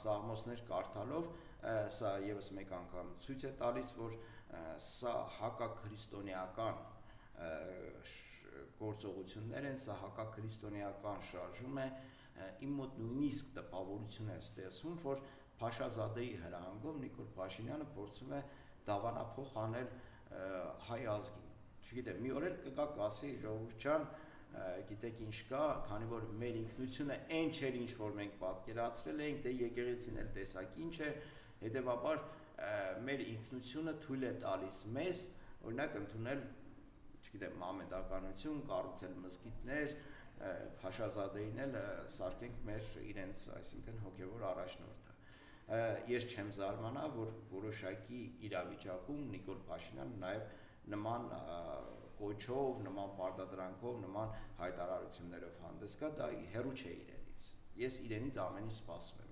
սաղմոսներ կարդալով սա եւս մեկ անգամ ցույց է տալիս, որ սա հակաքրիստոնեական գործողություններ են, սա հակաքրիստոնեական շարժում է, իմ մոտ նույնիսկ տպավորություն է ստեղծվում, որ Փաշազադեի հրահանգով Նիկոլ Փաշինյանը փորձում է դավանափոխ անել հայ ազգին։ Չգիտեմ, մի օր էլ կգա կասի ժողովուրդ ջան, գիտեք ինչ կա, քանի որ մեր ինքնությունը այն չէր, ինչ որ մենք պատկերացրել էինք, դե եկեղեցին էլ տեսակ ինչ է, հետևաբար մեր ինքնությունը թույլ է տալիս մեզ, օրինակ ընդունել, չգիտեմ, մամեդականություն, կառուցել մզկիթներ, Փաշազադեին էլ սարքենք մեր իրենց, այսինքն հոգևոր առաջնորդը։ Ես չեմ զարմանա, որ որոշակի իրավիճակում Նիկոլ Փաշինյանը նաև նման կոչով, նման պարտադրանքով, նման հայտարարություններով հանդես գա, դա հեռու չէ իրենից։ Ես իրենից ամեն ինչ սպասում եմ։